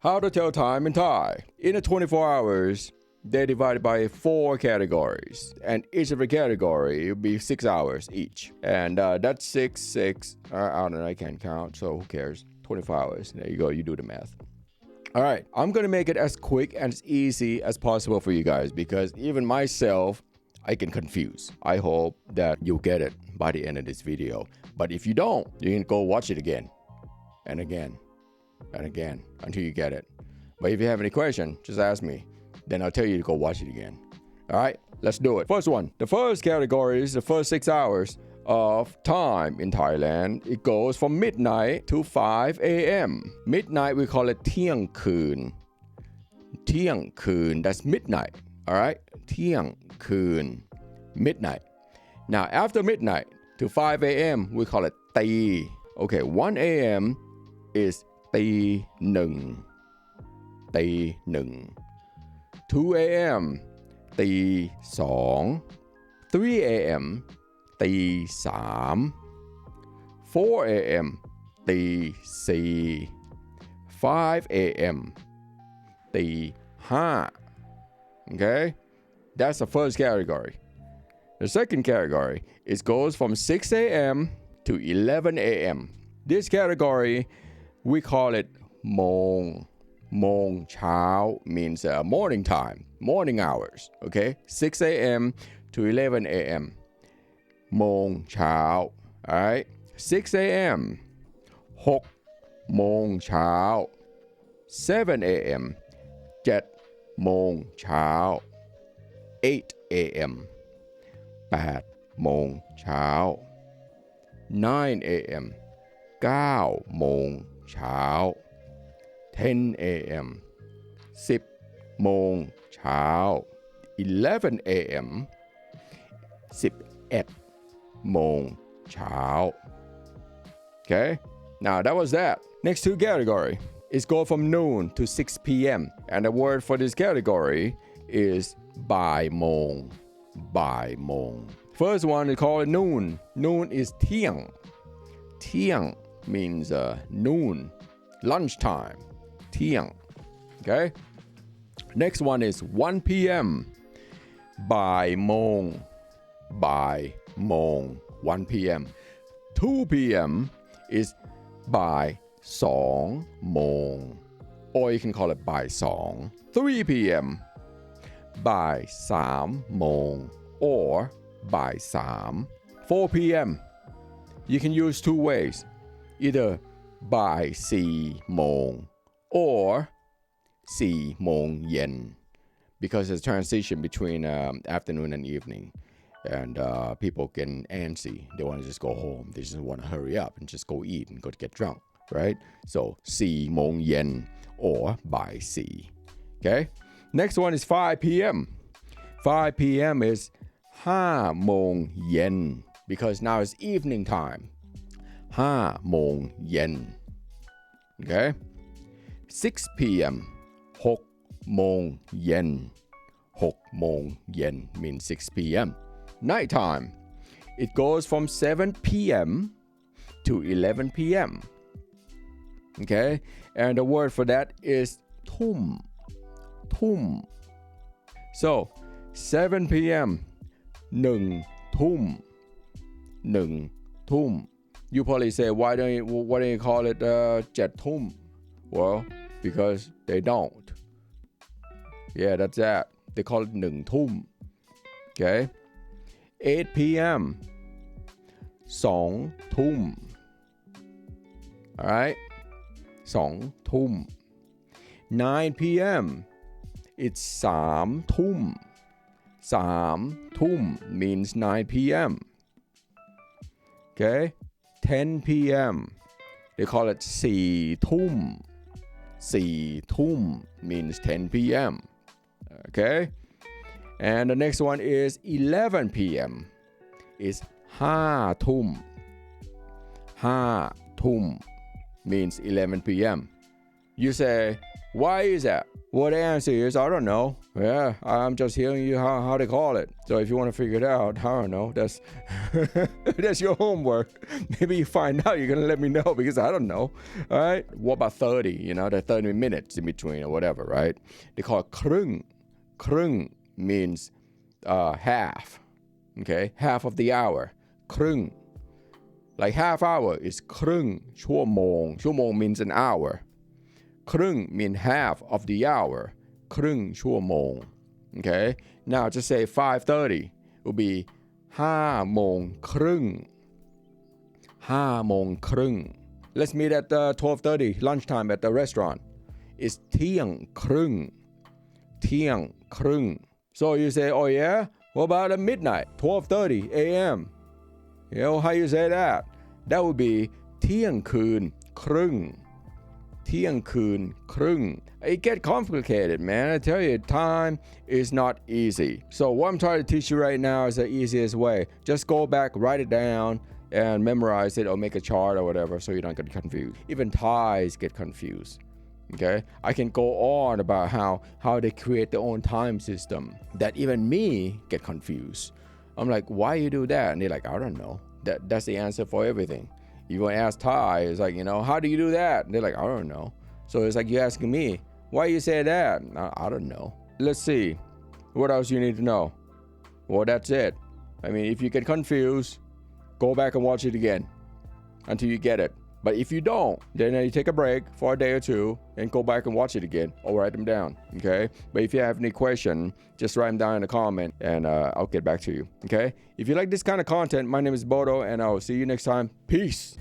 How to tell time in Thai. In the 24 hours, they're divided by 4 categories. And each of the category will be 6 hours each. And that's 6. I don't know, I can't count, so who cares? 24 hours. There you go, you do the math. All right, I'm going to make it as quick and as easy as possible for you guys because even myself, I can confuse. I hope that you'll get it by the end of this video. But if you don't, you can go watch it again and again and again until you get it. But if you have any question, just ask me. Then I'll tell you to go watch it again. All right, let's do it. First one. The first category is the first 6 hours of time in Thailand. It goes from midnight to 5 a.m. Midnight, we call it เที่ยงคืน เที่ยงคืน, that's midnight. All right, เที่ยงคืน, midnight. Now, after midnight to 5 a.m., we call it ตี Okay, 1 a.m. is ตีหนึ่ง ตีหนึ่ง. 2 a.m. ตีสอง 3 a.m. ตีสาม 4 a.m. ตีสี่ 5 a.m. ตีห้า Okay, that's the first category. The second category is goes from 6 a.m. to 11 a.m. This category we call it โมง โมงเช้า means morning time, morning hours. Okay, 6 a.m. to 11 a.m. โมงเช้า. All right, 6 a.m. 6 โมงเช้า 7 a.m. 7 โมงเช้า 8 a.m. 8 โมงเช้า 9 a.m. 9 โมงเช้า 10 a.m. 10 โมงเช้า 11 a.m. 11 โมงเช้า Okay, now that was that. Next two category is go from noon to 6 p.m. and the word for this category is บ่ายโมง บ่ายโมง. First one is called noon. Noon is เที่ยง เที่ยง means noon, lunchtime, เที่ยง. Okay, next one is 1 p.m. บ่ายโมง บ่ายโมง 1 p.m. 2 p.m. is บ่ายสองโมง or you can call it บ่ายสอง 3 p.m. บ่ายสามโมง or บ่ายสาม 4 p.m. you can use two ways, either บ่ายสี่โมง or สี่โมงเย็น because it's a transition between afternoon and evening. And people get antsy. They want to just go home. They just want to hurry up and just go eat and go to get drunk, right? So สี่โมงเย็น or บ่ายสี่. Okay? Next one is 5 p.m. 5 p.m. is ห้าโมงเย็น because now it's evening time. ห้าโมงเย็น. Okay? 6 p.m. หกโมงเย็น หกโมงเย็น means 6 p.m. Nighttime, it goes from 7 p.m. to 11 p.m. Okay, and the word for that is ทุ่ม ทุ่ม. So 7 p.m. หนึ่งทุ่ม หนึ่งทุ่ม. You probably say, why don't you call it เจ็ดทุ่ม? Well, because they don't. Yeah, that's that. They call it หนึ่งทุ่ม. Okay, 8 p.m. สองทุ่ม. All right, สองทุ่ม. 9 p.m. it's สามทุ่ม. สามทุ่ม means 9 p.m. Okay, 10 p.m. they call it สี่ทุ่ม. สี่ทุ่ม means 10 p.m. Okay, and the next one is 11 p.m. is ห้าทุ่ม ห้าทุ่ม means 11 p.m. You say Why is that? Well, the answer is, I don't know. Yeah, I'm just hearing you how they call it. So if you want to figure it out, I don't know. That's that's your homework. Maybe you find out, you're going to let me know because I don't know. All right. What about 30? You know, the 30 minutes in between or whatever, right? They call it ครึ่ง. ครึ่ง means half. Okay, half of the hour. ครึ่ง. Like half hour is ครึ่งชั่วโมง. ชั่วโมง means an hour. ครึ่ง mean half of the hour. ครึ่งชั่วโมง. Okay, now just say 5:30 will be 5 โมงครึ่ง. 5 โมงครึ่ง. Let's meet at 12:30 lunchtime at the restaurant. It's เที่ยงครึ่ง. เที่ยงครึ่ง. So you say, oh yeah, what about at midnight, 12:30 a.m.? You know how you say that? That would be เที่ยงคืนครึ่ง. เที่ยงคืนครึ่ง. It get complicated, man. I tell you, time is not easy. So what I'm trying to teach you right now is the easiest way. Just go back, write it down, and memorize it or make a chart or whatever so you don't get confused. Even Thais get confused. Okay, I can go on about how they create their own time system that even me get confused. I'm like, why you do that? And they're like, I don't know. That's the answer for everything. You want to ask Thai, it's like, you know, how do you do that? And they're like, I don't know. So it's like you asking me, why you say that? I don't know. Let's see. What else you need to know? Well, that's it. I mean, if you get confused, go back and watch it again until you get it. But if you don't, then you take a break for a day or two and go back and watch it again or write them down, okay? But if you have any question, just write them down in the comment and I'll get back to you, okay? If you like this kind of content, my name is Bodo and I'll see you next time. Peace.